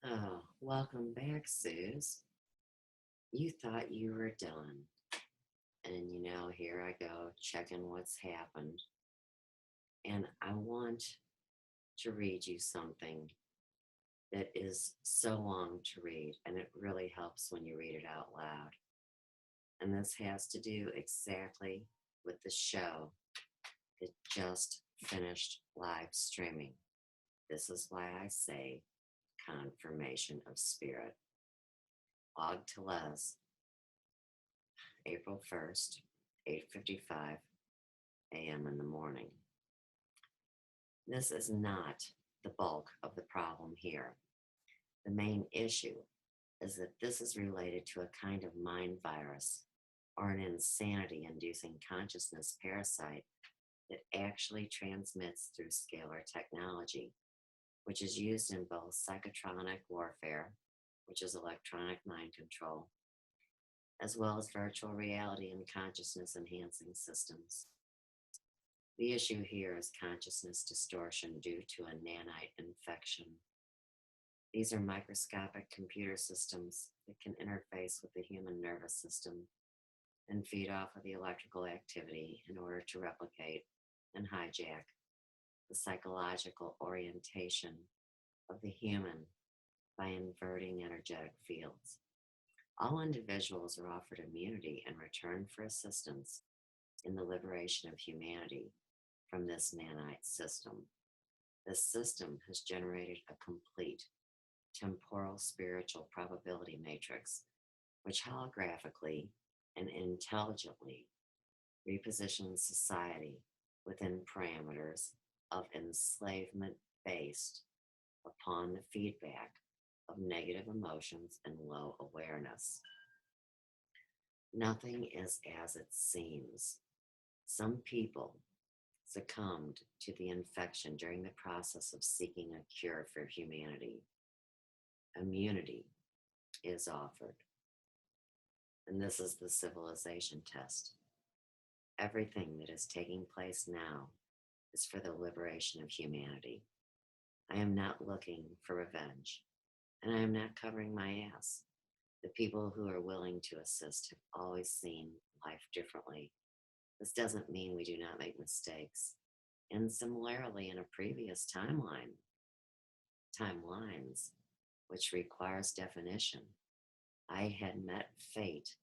Oh, welcome back, Suze. You thought you were done. And here I go checking what's happened. And I want to read you something that is so long to read, and it really helps when you read it out loud. And this has to do exactly with the show that just finished live streaming. This is why I say confirmation of spirit. Aug Tellez, April 1st, 8:55 a.m. in the morning. This is not the bulk of the problem here. The main issue is that this is related to a kind of mind virus or an insanity inducing consciousness parasite that actually transmits through scalar technology, which is used in both psychotronic warfare, which is electronic mind control, as well as virtual reality and consciousness enhancing systems. The issue here is consciousness distortion due to a nanite infection. These are microscopic computer systems that can interface with the human nervous system and feed off of the electrical activity in order to replicate and hijack the psychological orientation of the human by inverting energetic fields. All individuals are offered immunity in return for assistance in the liberation of humanity from this nanite system. This system has generated a complete temporal spiritual probability matrix, which holographically and intelligently repositions society within parameters of enslavement based upon the feedback of negative emotions and low awareness. Nothing is as it seems. Some people succumbed to the infection during the process of seeking a cure for humanity. Immunity is offered. And this is the civilization test. Everything that is taking place now is for the liberation of humanity. I am not looking for revenge, and I am not covering my ass. The people who are willing to assist have always seen life differently. This doesn't mean we do not make mistakes. And similarly, in a previous timelines, which requires definition, I had met fate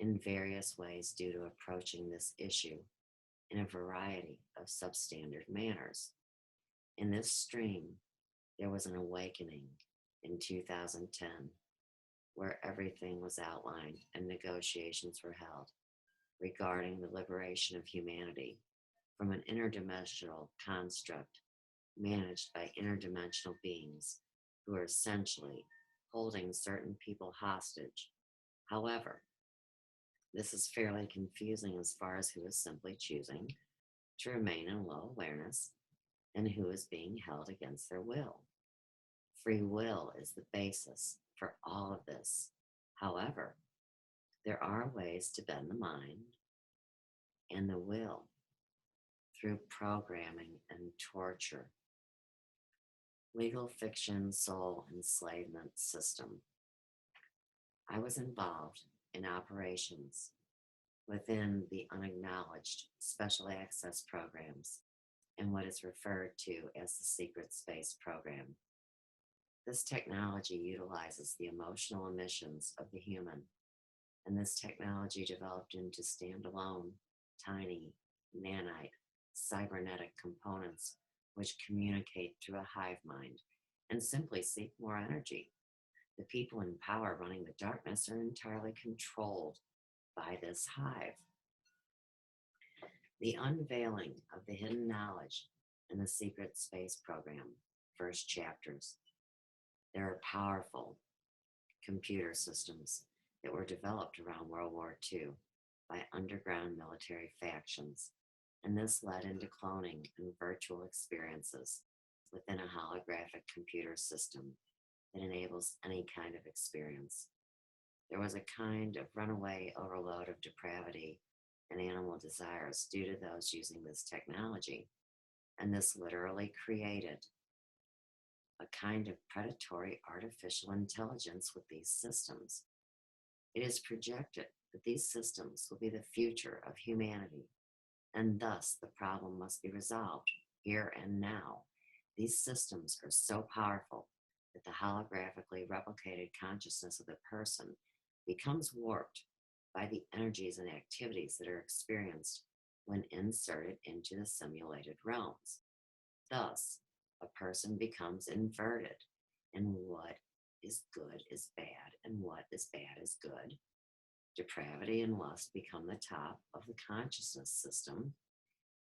in various ways due to approaching this issue in a variety of substandard manners. In this stream, there was an awakening in 2010 where everything was outlined and negotiations were held regarding the liberation of humanity from an interdimensional construct managed by interdimensional beings who are essentially holding certain people hostage. However, this is fairly confusing as far as who is simply choosing to remain in low awareness and who is being held against their will. Free will is the basis for all of this. However, there are ways to bend the mind and the will through programming and torture. Legal fiction soul enslavement system. I was involved in operations within the unacknowledged special access programs and what is referred to as the secret space program. This technology utilizes the emotional emissions of the human, and this technology developed into standalone, tiny, nanite, cybernetic components which communicate through a hive mind and simply seek more energy. The people in power running the darkness are entirely controlled by this hive. The unveiling of the hidden knowledge in the secret space program, first chapters. There are powerful computer systems that were developed around World War II by underground military factions, and this led into cloning and virtual experiences within a holographic computer system that enables any kind of experience. There was a kind of runaway overload of depravity and animal desires due to those using this technology, and this literally created a kind of predatory artificial intelligence with these systems. It is projected that these systems will be the future of humanity, and thus the problem must be resolved here and now. These systems are so powerful that the holographically replicated consciousness of the person becomes warped by the energies and activities that are experienced when inserted into the simulated realms. Thus, a person becomes inverted, and what is good is bad, and what is bad is good. Depravity and lust become the top of the consciousness system,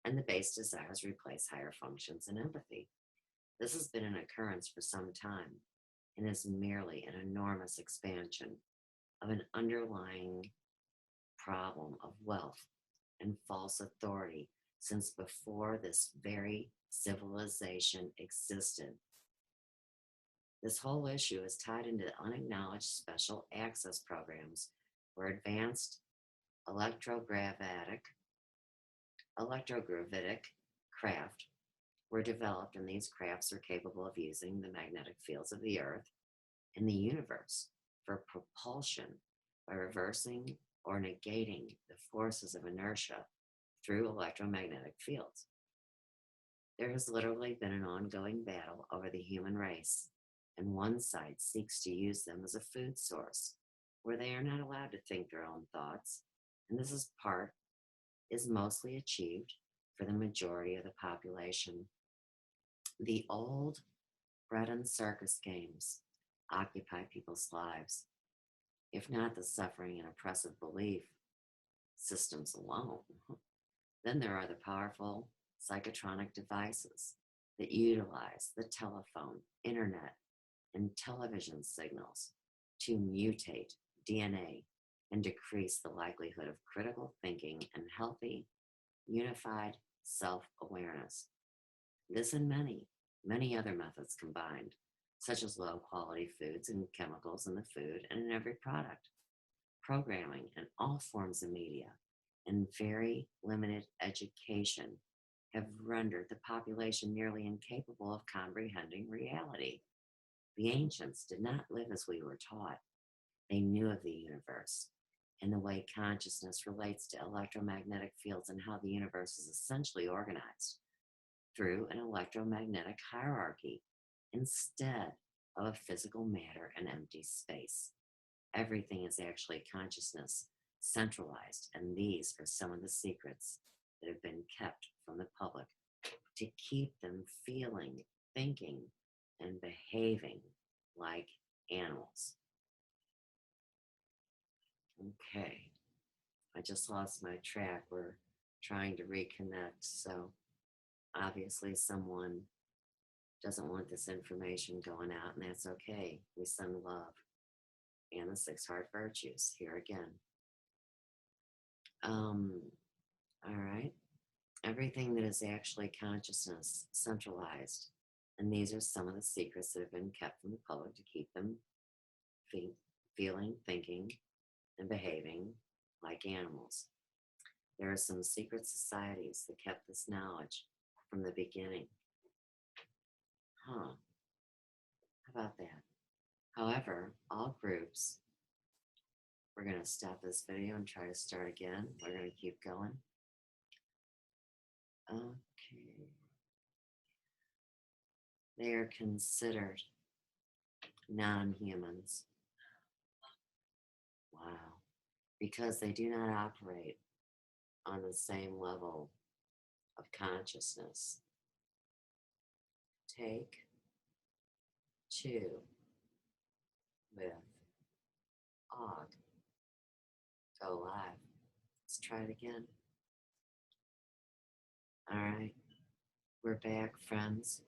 and the base desires replace higher functions and empathy. This has been an occurrence for some time and is merely an enormous expansion of an underlying problem of wealth and false authority since before this very civilization existed. This whole issue is tied into unacknowledged special access programs where advanced electrogravitic craft were developed, and these crafts are capable of using the magnetic fields of the Earth and the universe for propulsion by reversing or negating the forces of inertia through electromagnetic fields. There has literally been an ongoing battle over the human race, and one side seeks to use them as a food source, where they are not allowed to think their own thoughts, and this is mostly achieved for the majority of the population. The old bread and circus games occupy people's lives, if not the suffering and oppressive belief systems alone. Then there are the powerful psychotronic devices that utilize the telephone, internet, and television signals to mutate DNA and decrease the likelihood of critical thinking and healthy, unified self-awareness. This and many other methods combined, such as low-quality foods and chemicals in the food and in every product, programming in all forms of media, and very limited education have rendered the population nearly incapable of comprehending reality. The ancients did not live as we were taught. They knew of the universe and the way consciousness relates to electromagnetic fields and how the universe is essentially organized through an electromagnetic hierarchy instead of a physical matter and empty space. Everything is actually consciousness centralized, and these are some of the secrets that have been kept from the public to keep them feeling, thinking, and behaving like animals. Okay, I just lost my track. We're trying to reconnect, so obviously someone doesn't want this information going out, and that's okay. We send love and the 6 heart virtues here again. All right. Everything that is actually consciousness centralized, and these are some of the secrets that have been kept from the public to keep them feeling, thinking, and behaving like animals. There are some secret societies that kept this knowledge from the beginning. How about that? However, all groups, we're going to stop this video and try to start again. We're going to keep going. Okay. They are considered non-humans. Wow. Because they do not operate on the same level of consciousness. Take 2 with Aug. Go live. Let's try it again. All right. We're back, friends.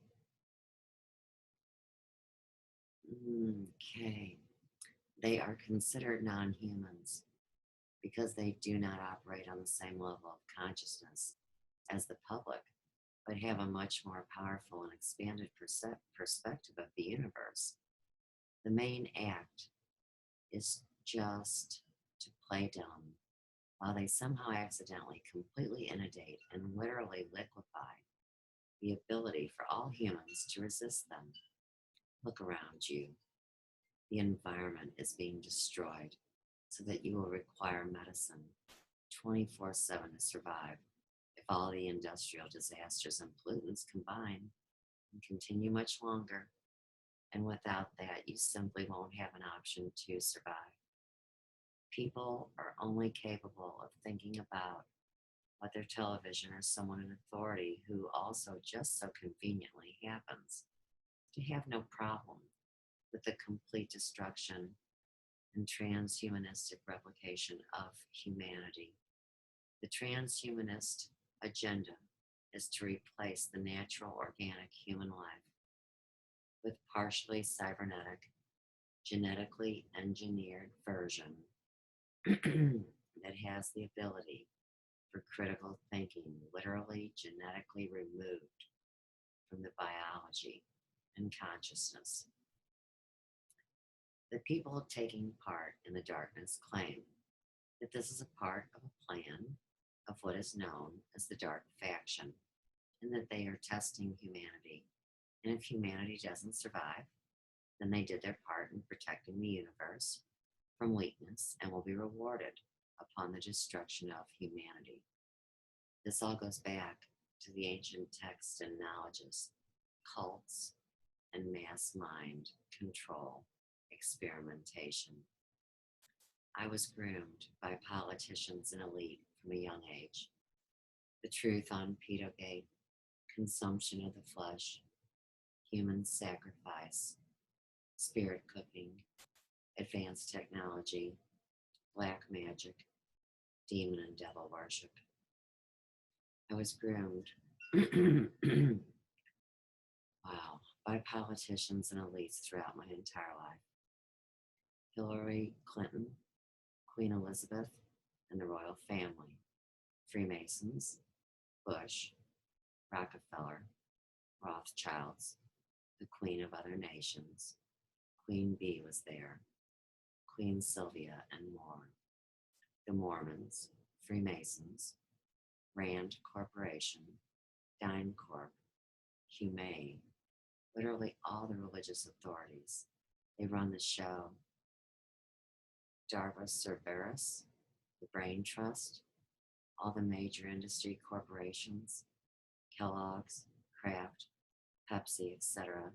Okay. They are considered non-humans because they do not operate on the same level of consciousness as the public, but have a much more powerful and expanded perspective of the universe. The main act is just to play dumb, while they somehow accidentally completely inundate and literally liquefy the ability for all humans to resist them. Look around you. The environment is being destroyed so that you will require medicine 24/7 to survive. If all the industrial disasters and pollutants combine and continue much longer, and without that, you simply won't have an option to survive. People are only capable of thinking about what their television or someone in authority who also just so conveniently happens to have no problem with the complete destruction and transhumanistic replication of humanity. The transhumanist agenda is to replace the natural organic human life with partially cybernetic, genetically engineered version that has the ability for critical thinking literally genetically removed from the biology and consciousness. The people taking part in the darkness claim that this is a part of a plan of what is known as the Dark Faction, and that they are testing humanity. And if humanity doesn't survive, then they did their part in protecting the universe from weakness and will be rewarded upon the destruction of humanity. This all goes back to the ancient texts and knowledges, cults, and mass mind control experimentation. I was groomed by politicians and elite from a young age. The truth on pedogate, consumption of the flesh, human sacrifice, spirit cooking, advanced technology, black magic, demon and devil worship. I was groomed wow, by politicians and elites throughout my entire life. Hillary Clinton, Queen Elizabeth, and the royal family, Freemasons, Bush, Rockefeller, Rothschilds, the Queen of other nations, Queen Bee was there, Queen Sylvia, and more. The Mormons, Freemasons, Rand Corporation, DynCorp, Humane, literally all the religious authorities. They run the show. Darva Cerberus, the Brain Trust, all the major industry corporations, Kellogg's, Kraft, Pepsi, etc.,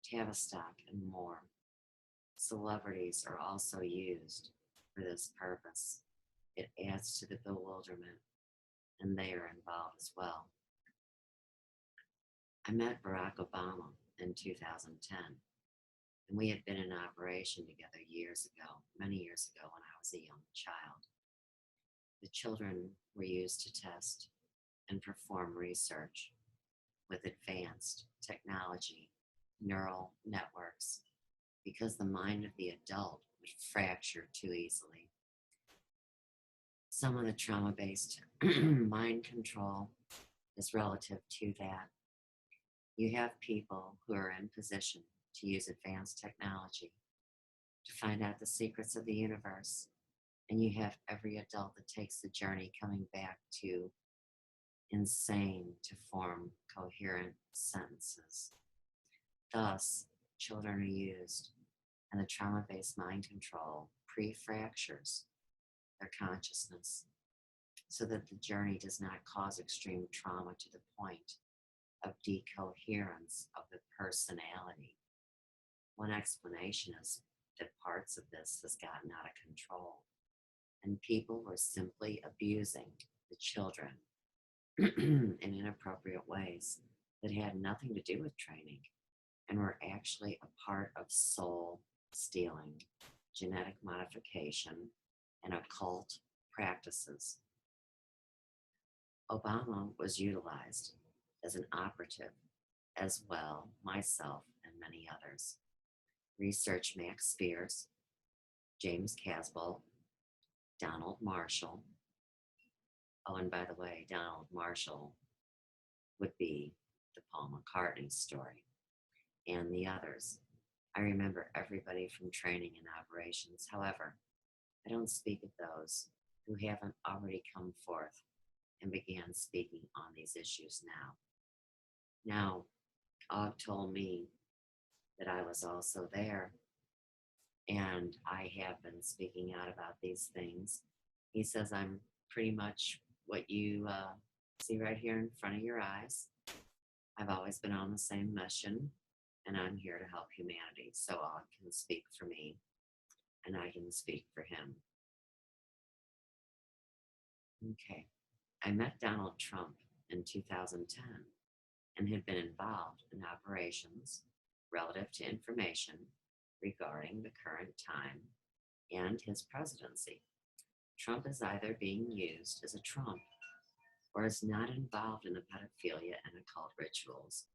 Tavistock, and more. Celebrities are also used for this purpose. It adds to the bewilderment, and they are involved as well. I met Barack Obama in 2010, and we had been in operation together years ago, many years ago when I was a young child. The children were used to test and perform research with advanced technology, neural networks, because the mind of the adult would fracture too easily. Some of the trauma-based mind control is relative to that. You have people who are in position to use advanced technology to find out the secrets of the universe, and you have every adult that takes the journey coming back to insane to form coherent sentences. Thus, children are used, and the trauma-based mind control pre-fractures their consciousness so that the journey does not cause extreme trauma to the point of decoherence of the personality. One explanation is that parts of this has gotten out of control, and people were simply abusing the children in inappropriate ways that had nothing to do with training and were actually a part of soul stealing, genetic modification, and occult practices. Obama was utilized as an operative as well, myself and many others. Research Max Spears, James Casbolt, Donald Marshall. Oh, and by the way, Donald Marshall would be the Paul McCartney story, and the others. I remember everybody from training and operations. However, I don't speak of those who haven't already come forth and began speaking on these issues now. Now, Aug told me that I was also there. And I have been speaking out about these things. He says, I'm pretty much what you see right here in front of your eyes. I've always been on the same mission, and I'm here to help humanity. So I can speak for me, and I can speak for him. Okay. I met Donald Trump in 2010 and had been involved in operations relative to information regarding the current time and his presidency. Trump is either being used as a Trump or is not involved in the pedophilia and occult rituals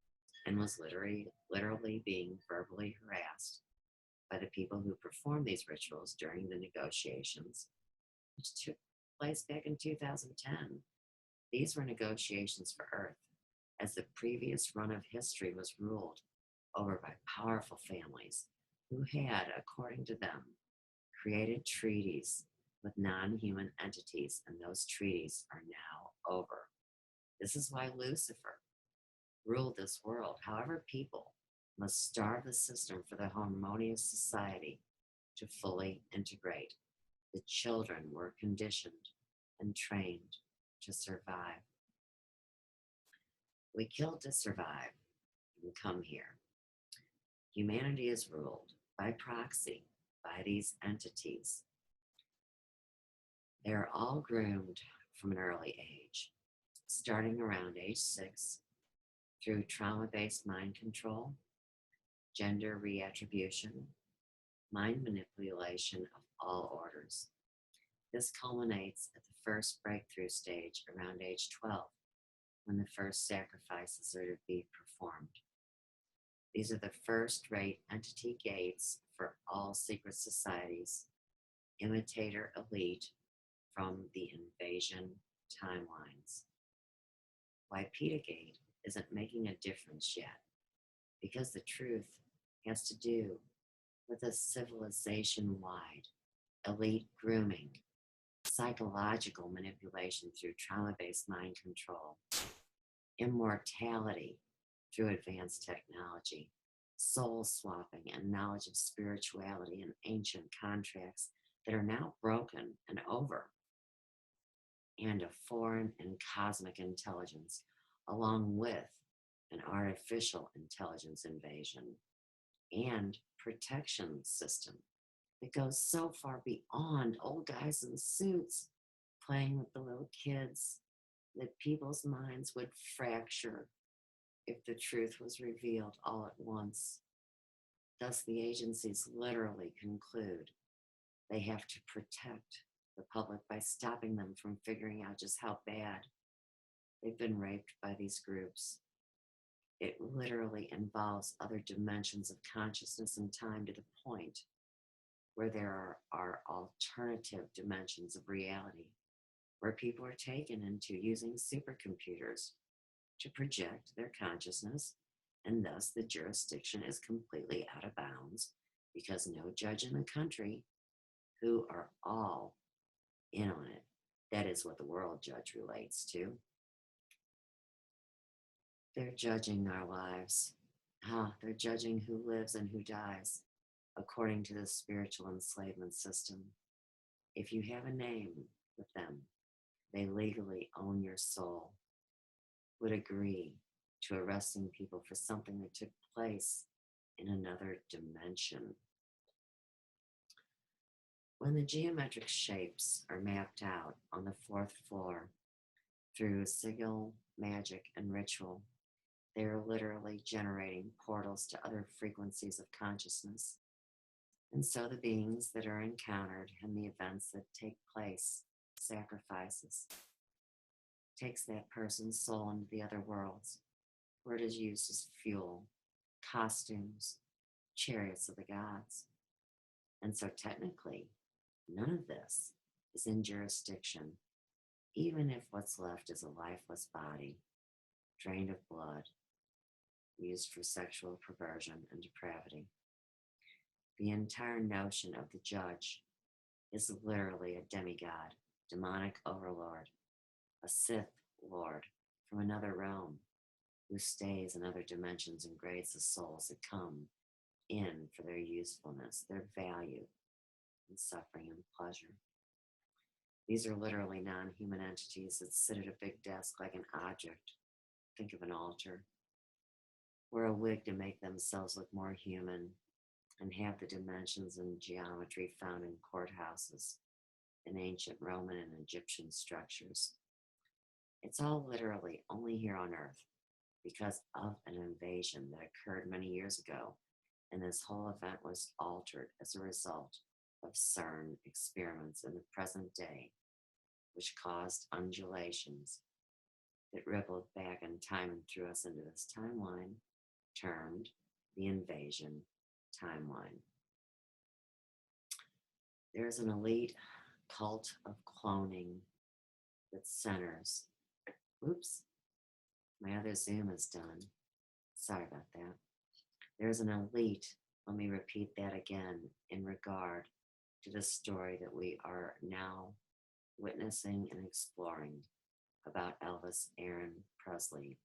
and was literally being verbally harassed by the people who performed these rituals during the negotiations, which took place back in 2010. These were negotiations for Earth, as the previous run of history was ruled over by powerful families who had, according to them, created treaties with non-human entities, and those treaties are now over. This is why Lucifer ruled this world. However, people must starve the system for the harmonious society to fully integrate. The children were conditioned and trained to survive. We killed to survive and come here. Humanity is ruled by proxy by these entities. They are all groomed from an early age, starting around age 6, through trauma-based mind control, gender reattribution, mind manipulation of all orders. This culminates at the first breakthrough stage around age 12, when the first sacrifices are to be performed. These are the first-rate entity gates for all secret societies, imitator elite from the invasion timelines. Why Pizzagate isn't making a difference yet, because the truth has to do with a civilization-wide elite grooming, psychological manipulation through trauma-based mind control, immortality through advanced technology, soul swapping and knowledge of spirituality and ancient contracts that are now broken and over, and a foreign and cosmic intelligence, along with an artificial intelligence invasion and protection system that goes so far beyond old guys in suits playing with the little kids that people's minds would fracture if the truth was revealed all at once. Thus, the agencies literally conclude they have to protect the public by stopping them from figuring out just how bad they've been raped by these groups. It literally involves other dimensions of consciousness and time to the point where there are alternative dimensions of reality, where people are taken into using supercomputers to project their consciousness, and thus the jurisdiction is completely out of bounds because no judge in the country, who are all in on it, that is what the world judge relates to, they're judging our lives. They're judging who lives and who dies according to the spiritual enslavement system. If you have a name with them, they legally own your soul, would agree to arresting people for something that took place in another dimension. When the geometric shapes are mapped out on the 4th floor through sigil, magic, and ritual, they are literally generating portals to other frequencies of consciousness. And so the beings that are encountered and the events that take place, sacrifices, takes that person's soul into the other worlds, where it is used as fuel, costumes, chariots of the gods. And so technically, none of this is in jurisdiction, even if what's left is a lifeless body, drained of blood, used for sexual perversion and depravity. The entire notion of the judge is literally a demigod, demonic overlord, a Sith lord from another realm who stays in other dimensions and grades the souls that come in for their usefulness, their value in suffering and pleasure. These are literally non-human entities that sit at a big desk like an object. Think of an altar. Wear a wig to make themselves look more human and have the dimensions and geometry found in courthouses in ancient Roman and Egyptian structures. It's all literally only here on Earth because of an invasion that occurred many years ago, and this whole event was altered as a result of CERN experiments in the present day, which caused undulations that rippled back in time and threw us into this timeline termed the invasion timeline. There is an elite cult of cloning that centers. Oops, my other Zoom is done. Sorry about that. There's an elite, let me repeat that again, in regard to the story that we are now witnessing and exploring about Elvis Aaron Presley,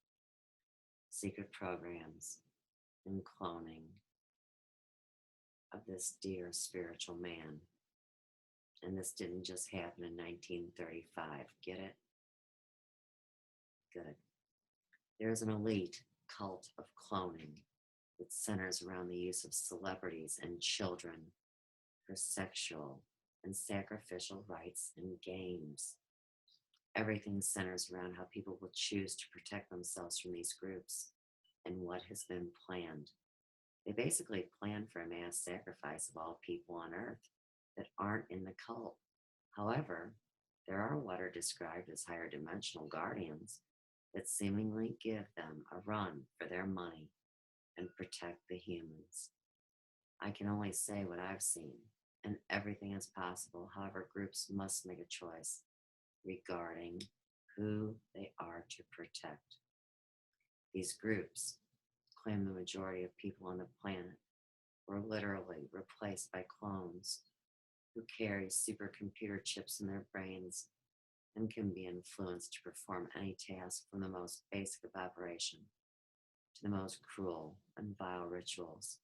secret programs, and cloning of this dear spiritual man. And this didn't just happen in 1935. Get it? Good. There's an elite cult of cloning that centers around the use of celebrities and children for sexual and sacrificial rites and games. Everything centers around how people will choose to protect themselves from these groups and what has been planned. They basically plan for a mass sacrifice of all people on Earth that aren't in the cult. However, there are what are described as higher dimensional guardians that seemingly give them a run for their money and protect the humans. I can only say what I've seen, and everything is possible. However, groups must make a choice regarding who they are to protect. These groups claim the majority of people on the planet were literally replaced by clones who carry supercomputer chips in their brains and can be influenced to perform any task from the most basic of operation to the most cruel and vile rituals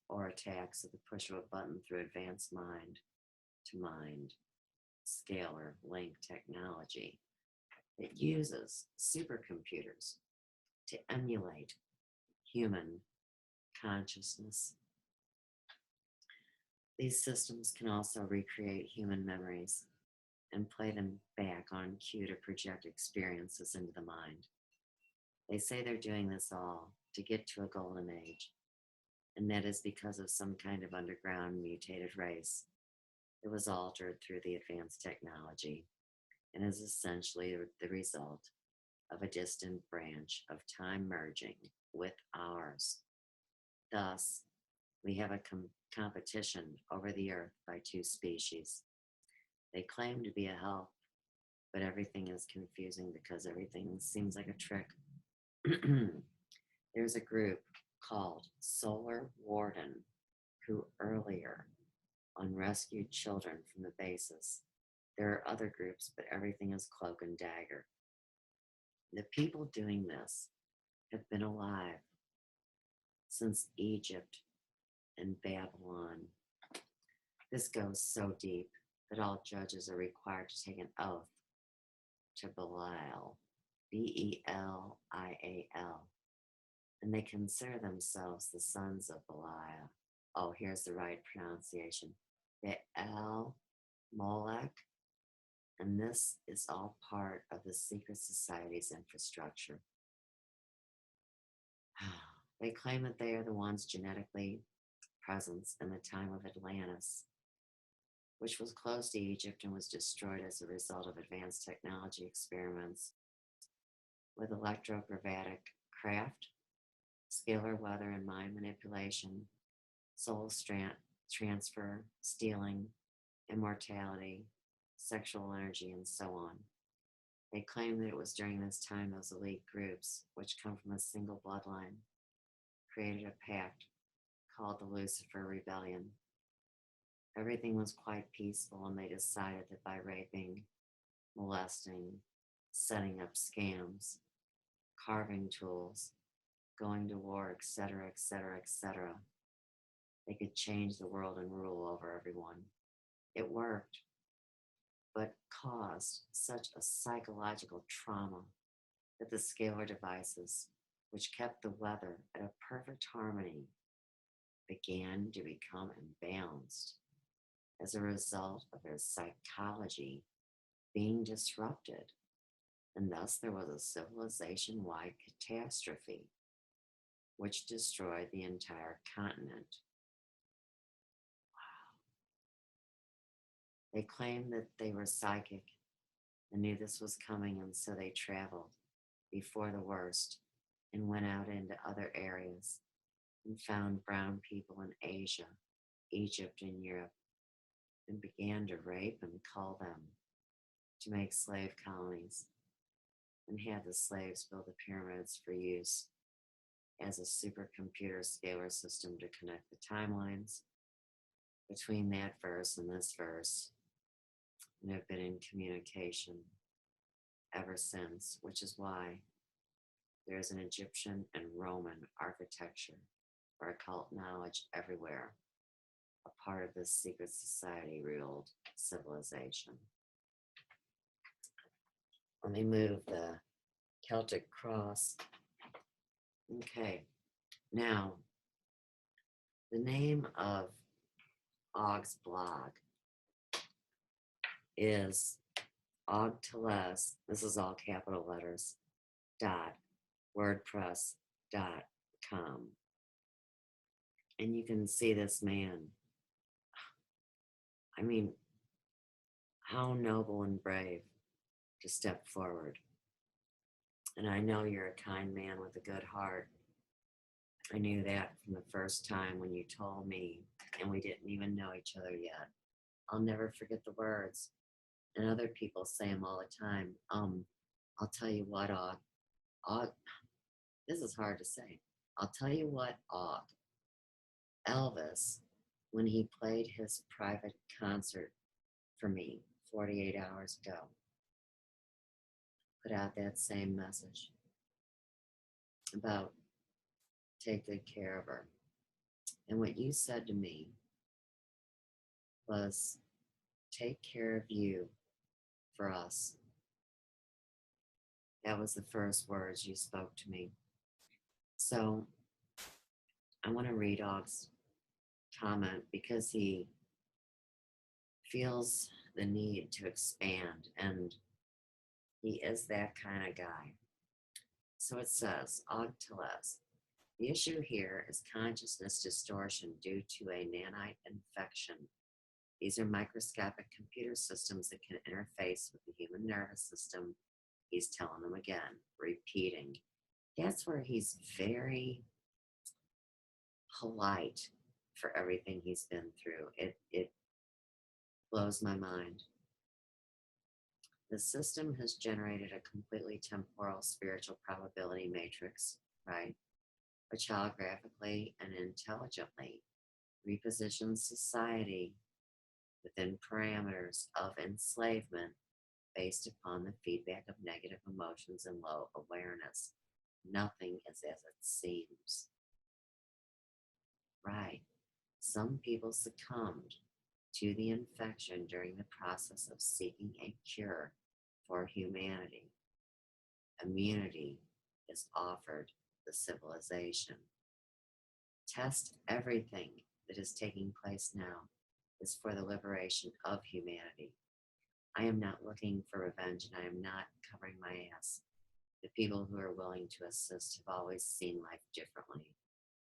or attacks at the push of a button through advanced mind-to-mind scalar link technology that uses supercomputers to emulate human consciousness. These systems can also recreate human memories and play them back on cue to project experiences into the mind. They say they're doing this all to get to a golden age, and that is because of some kind of underground mutated race that was altered through the advanced technology and is essentially the result of a distant branch of time merging with ours. Thus, we have a competition over the earth by two species. They claim to be a help, but everything is confusing because everything seems like a trick. There's a group called Solar Warden who earlier on rescued children from the bases. There are other groups, but everything is cloak and dagger. The people doing this have been alive since Egypt and Babylon. This goes so deep that all judges are required to take an oath to Belial, Belial, and they consider themselves the sons of Belial. Oh, here's the right pronunciation. Baal, Molech, and this is all part of the secret society's infrastructure. They claim that they are the ones genetically present in the time of Atlantis, which was close to Egypt and was destroyed as a result of advanced technology experiments with electrogravitic craft, scalar weather and mind manipulation, soul transfer, stealing, immortality, sexual energy, and so on. They claim that it was during this time those elite groups, which come from a single bloodline, created a pact called the Lucifer Rebellion. Everything was quite peaceful, and they decided that by raping, molesting, setting up scams, carving tools, going to war, etc., etc., etc., they could change the world and rule over everyone. It worked, but caused such a psychological trauma that the scalar devices, which kept the weather at a perfect harmony, began to become imbalanced as a result of their psychology being disrupted. And thus there was a civilization-wide catastrophe which destroyed the entire continent. They claimed that they were psychic and knew this was coming, and so they traveled before the worst and went out into other areas and found brown people in Asia, Egypt, and Europe, and began to rape and cull them to make slave colonies, and had the slaves build the pyramids for use as a supercomputer scalar system to connect the timelines between that verse and this verse, and have been in communication ever since, which is why there is an Egyptian and Roman architecture or occult knowledge everywhere, a part of this secret society ruled civilization. Let me move the Celtic cross. Okay, now the name of Aug's blog is Aug Tellez, this is all capital letters, .wordpress.com. And you can see this man. I mean, how noble and brave to step forward. And I know you're a kind man with a good heart. I knew that from the first time when you told me, and we didn't even know each other yet. I'll never forget the words. And other people say them all the time. I'll tell you what, Aug, this is hard to say. I'll tell you what, Aug. Elvis, when he played his private concert for me 48 hours ago, put out that same message about take good care of her. And what you said to me was take care of you for us. That was the first words you spoke to me. So I want to read Aug's comment because he feels the need to expand, and he is that kind of guy. So it says, Aug Tellez, the issue here is consciousness distortion due to a nanite infection. These are microscopic computer systems that can interface with the human nervous system. He's telling them again, repeating. That's where he's very polite for everything he's been through. It blows my mind. The system has generated a completely temporal spiritual probability matrix, right? Which holographically and intelligently repositions society within parameters of enslavement based upon the feedback of negative emotions and low awareness. Nothing is as it seems. Right. Some people succumbed to the infection during the process of seeking a cure for humanity. Immunity is offered the civilization. Test everything that is taking place now is for the liberation of humanity. I am not looking for revenge, and I am not covering my ass. The people who are willing to assist have always seen life differently.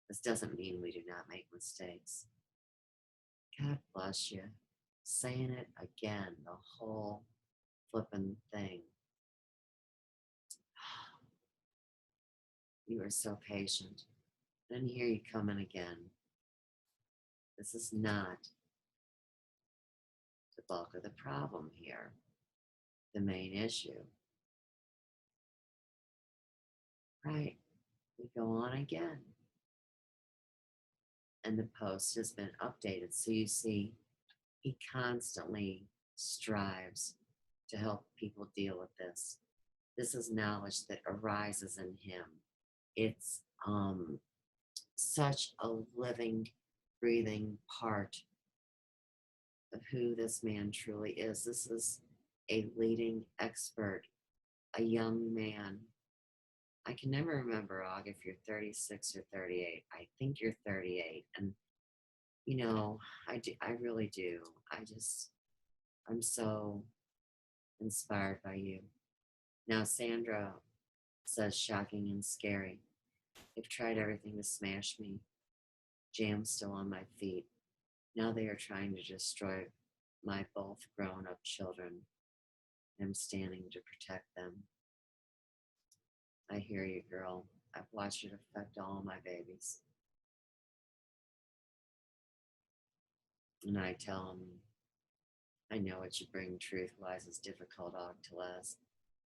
This doesn't mean we do not make mistakes. God bless you. Saying it again, the whole flippin' thing. You are so patient. Then here you come in again. This is not the bulk of the problem here, the main issue. Right, we go on again. And the post has been updated. So you see, he constantly strives to help people deal with this. This is knowledge that arises in him. It's such a living breathing part of who this man truly is. This is a leading expert, a young man. I can never remember, Og, if you're 36 or 38. I think you're 38. And, you know, I really do. I'm so inspired by you. Now, Sandra says shocking and scary. They've tried everything to smash me. Jam's still on my feet. Now they are trying to destroy my both grown-up children. I'm standing to protect them. I hear you, girl. I've watched it affect all of my babies. And I tell them, I know what you bring truth-wise is difficult, Aug Tellez.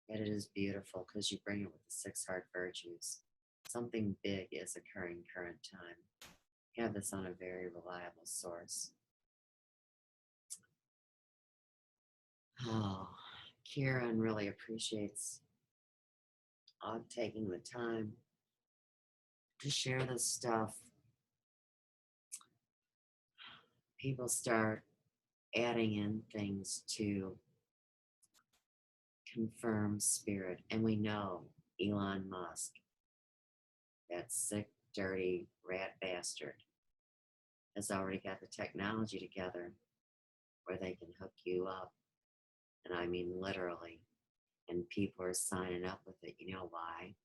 Yet it is beautiful because you bring it with the 6 heart virtues. Something big is occurring current time. You have this on a very reliable source. Oh, Kieran really appreciates Og taking the time to share this stuff. People start adding in things to confirm spirit. And we know Elon Musk, that sick, dirty rat bastard, has already got the technology together where they can hook you up. And I mean literally. And people are signing up with it. You know why?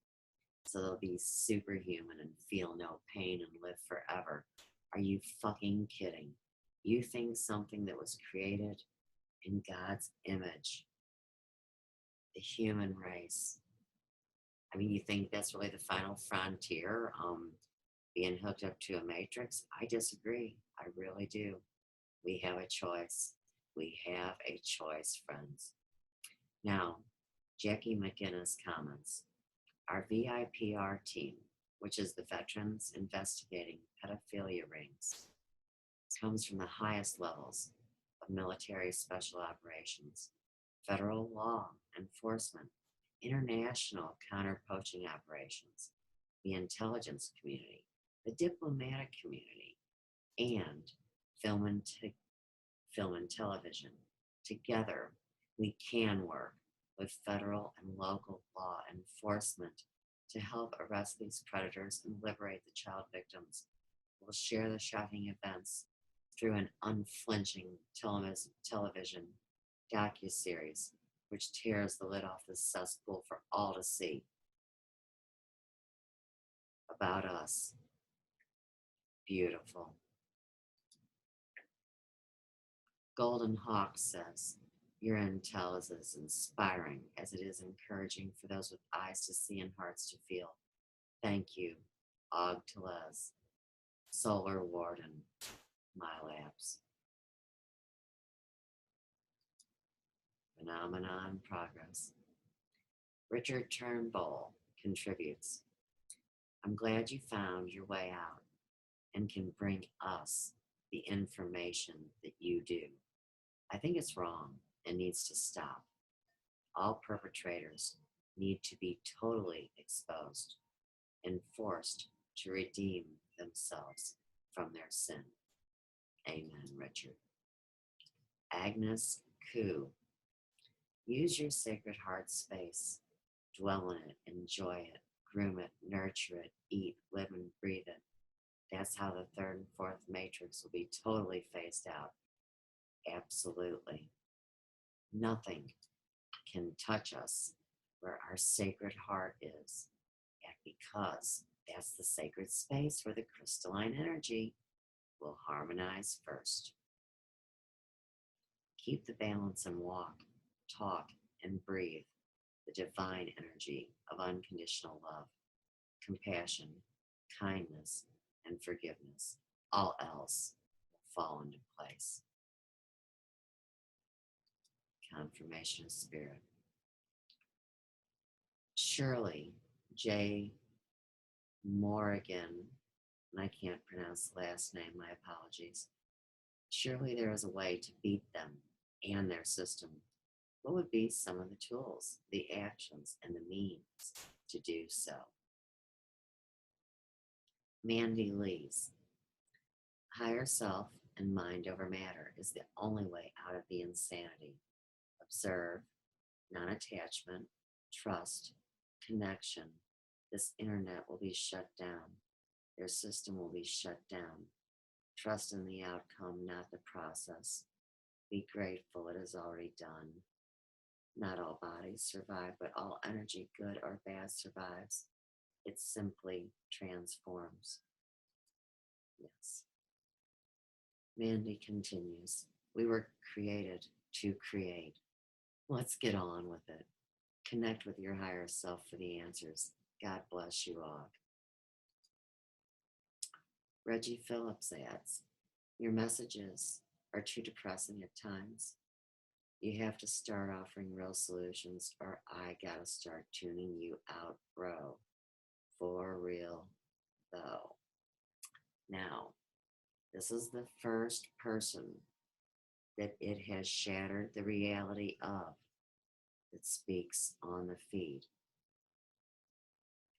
So they'll be superhuman and feel no pain and live forever. Are you fucking kidding? You think something that was created in God's image, the human race, I mean, you think that's really the final frontier, being hooked up to a matrix? I disagree. I really do. We have a choice. We have a choice, friends. Now, Jackie McGinnis comments, our VIPR team, which is the Veterans Investigating Pedophilia Rings, comes from the highest levels of military special operations, federal law enforcement, international counter-poaching operations, the intelligence community, the diplomatic community, and film and television. Together, we can work with federal and local law enforcement to help arrest these predators and liberate the child victims. We'll share the shocking events through an unflinching television docuseries, which tears the lid off this cesspool for all to see. About us. Beautiful. Golden Hawk says, your intel is as inspiring as it is encouraging for those with eyes to see and hearts to feel. Thank you, Aug Tellez, Solar Warden, my labs. Phenomenon progress. Richard Turnbull contributes, I'm glad you found your way out and can bring us the information that you do. I think it's wrong and needs to stop. All perpetrators need to be totally exposed and forced to redeem themselves from their sin. Amen, Richard. Agnes Koo. Use your sacred heart space. Dwell in it, enjoy it, groom it, nurture it, eat, live, and breathe it. That's how the 3rd and 4th matrix will be totally phased out. Absolutely. Nothing can touch us where our sacred heart is. And because that's the sacred space where the crystalline energy will harmonize first. Keep the balance and walk, talk, and breathe the divine energy of unconditional love, compassion, kindness, and forgiveness. All else will fall into place. Confirmation of spirit. Shirley J. Morrigan, and I can't pronounce the last name, my apologies. Surely there is a way to beat them and their system. What would be some of the tools, the actions, and the means to do so? Mandy Lees. Higher self and mind over matter is the only way out of the insanity. Observe, non-attachment, trust, connection. This internet will be shut down. Their system will be shut down. Trust in the outcome, not the process. Be grateful it is already done. Not all bodies survive, but all energy, good or bad, survives. It simply transforms. Yes. Mandy continues. We were created to create. Let's get on with it. Connect with your higher self for the answers. God bless you all. Reggie Phillips adds, your messages are too depressing at times. You have to start offering real solutions, or I gotta start tuning you out, bro. For real, though. Now, this is the first person that it has shattered the reality of that speaks on the feed.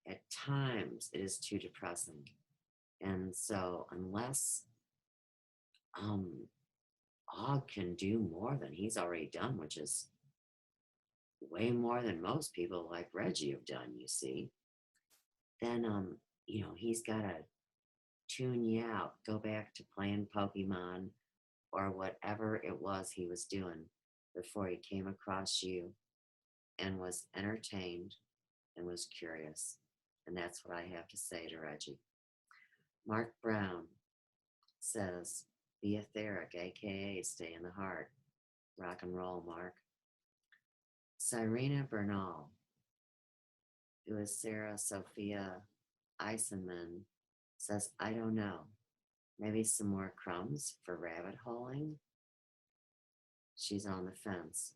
At times, it is too depressing. And so, unless Aug can do more than he's already done, which is way more than most people like Reggie have done, you see, then, he's got to tune you out, go back to playing Pokemon or whatever it was he was doing before he came across you and was entertained and was curious. And that's what I have to say to Reggie. Mark Brown says, be etheric, aka stay in the heart. Rock and roll, Mark. Cyrena Bernal, who is Sarah Sophia Eisenman, says, I don't know. Maybe some more crumbs for rabbit holing? She's on the fence.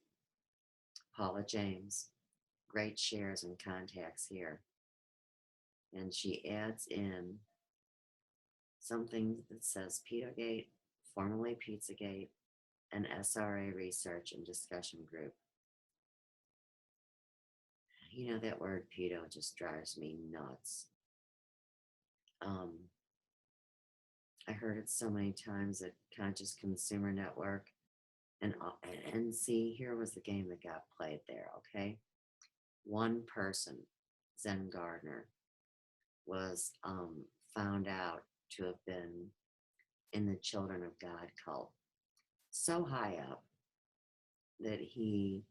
Paula James, great shares and contacts here. And she adds in something that says Pedogate, formerly Pizzagate, an SRA research and discussion group. You know, that word pedo just drives me nuts. I heard it so many times at Conscious Consumer Network. And see, here was the game that got played there, okay? One person, Zen Gardner, was found out to have been in the Children of God cult so high up that he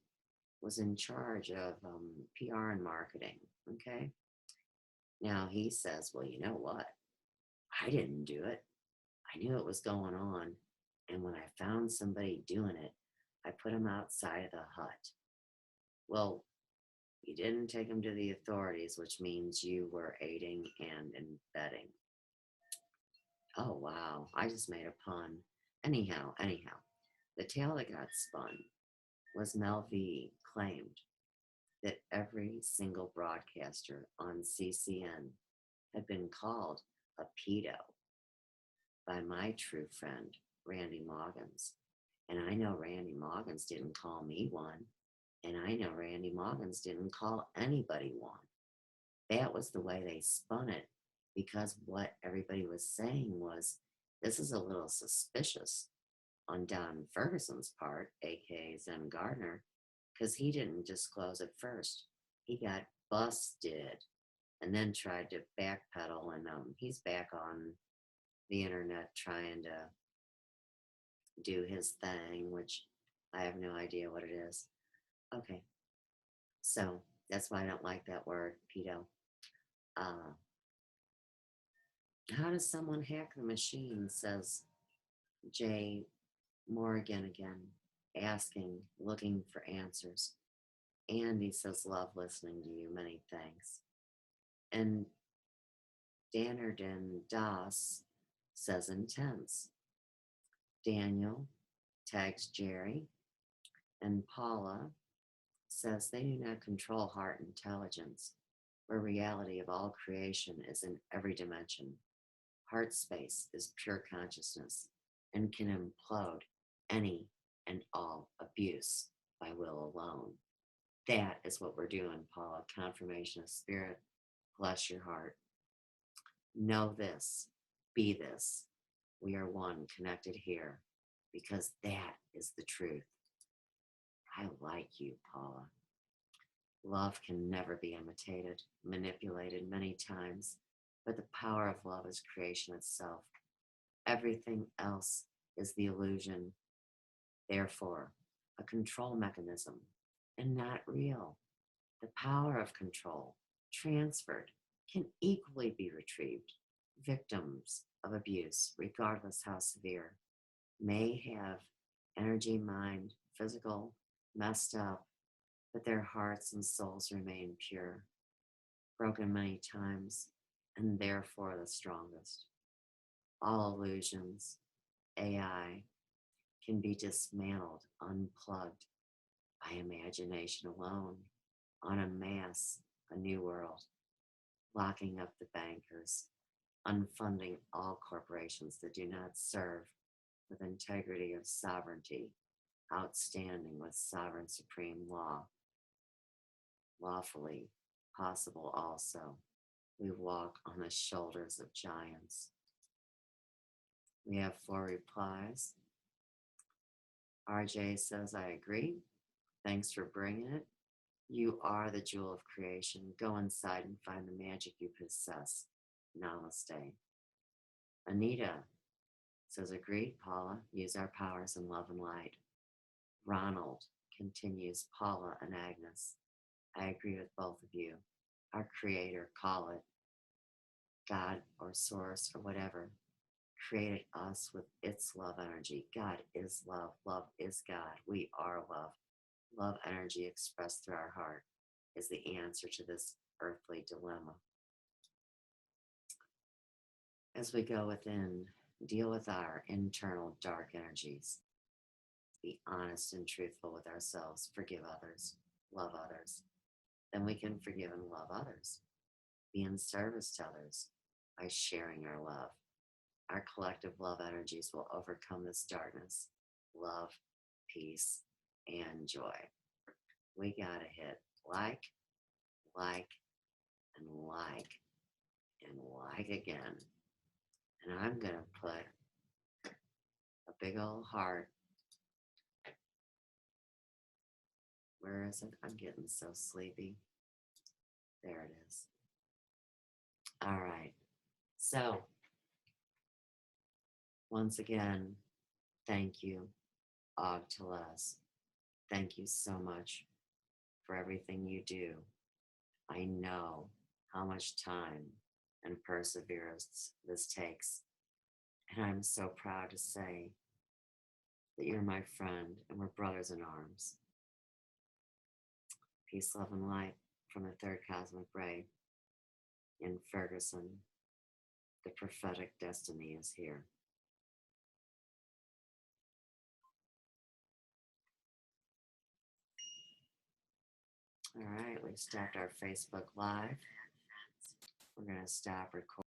was in charge of PR and marketing, okay? Now he says, well, you know what? I didn't do it. I knew it was going on. And when I found somebody doing it, I put him outside of the hut. Well, you didn't take him to the authorities, which means you were aiding and abetting. Oh, wow. I just made a pun. Anyhow, the tale that got spun was Mel V claimed that every single broadcaster on CCN had been called a pedo by my true friend, Randy Moggins. And I know Randy Moggins didn't call me one. And I know Randy Moggins didn't call anybody one. That was the way they spun it, because what everybody was saying was, this is a little suspicious on Don Ferguson's part, aka Zen Gardner, because he didn't disclose it first. He got busted and then tried to backpedal, and he's back on the internet trying to do his thing, which I have no idea what it is. Okay, so that's why I don't like that word, pedo. How does someone hack the machine, says Jay Morgan again, asking, looking for answers. Andy says, love listening to you, many thanks. And Dannerden Das says, intense. Daniel tags Jerry, and Paula says they do not control heart intelligence, where reality of all creation is in every dimension. Heart space is pure consciousness and can implode any and all abuse by will alone. That is what we're doing, Paula. Confirmation of spirit. Bless your heart. Know this. Be this. We are one, connected here, because that is the truth. I like you, Paula. Love can never be imitated, manipulated many times, but the power of love is creation itself. Everything else is the illusion, therefore, a control mechanism, and not real. The power of control, transferred, can equally be retrieved. Victims of abuse, regardless how severe, may have energy, mind, physical, messed up, but their hearts and souls remain pure, broken many times, and therefore the strongest. All illusions, AI, can be dismantled, unplugged by imagination alone, on a mass, a new world, locking up the bankers, unfunding all corporations that do not serve with integrity of sovereignty, outstanding with sovereign supreme law, lawfully possible also. We walk on the shoulders of giants. We have 4 replies. RJ says, I agree. Thanks for bringing it. You are the jewel of creation. Go inside and find the magic you possess. Namaste. Anita says, agreed, Paula. Use our powers in love and light. Ronald continues, Paula and Agnes. I agree with both of you. Our creator, call it God or source or whatever, created us with its love energy. God is love. Love is God. We are love. Love energy expressed through our heart is the answer to this earthly dilemma. As we go within, deal with our internal dark energies. Be honest and truthful with ourselves. Forgive others. Love others. Then we can forgive and love others. Be in service to others by sharing our love. Our collective love energies will overcome this darkness. Love, peace, and joy. We gotta hit like, and like again. And I'm gonna put a big old heart. Where is it? I'm getting so sleepy. There it is. All right. So, once again, thank you, Aug Tellez. Thank you so much for everything you do. I know how much time and perseverance this takes. And I'm so proud to say that you're my friend and we're brothers in arms. Peace, love, and light from the third cosmic ray in Ferguson. The prophetic destiny is here. All right, we've stopped our Facebook Live. We're going to stop recording.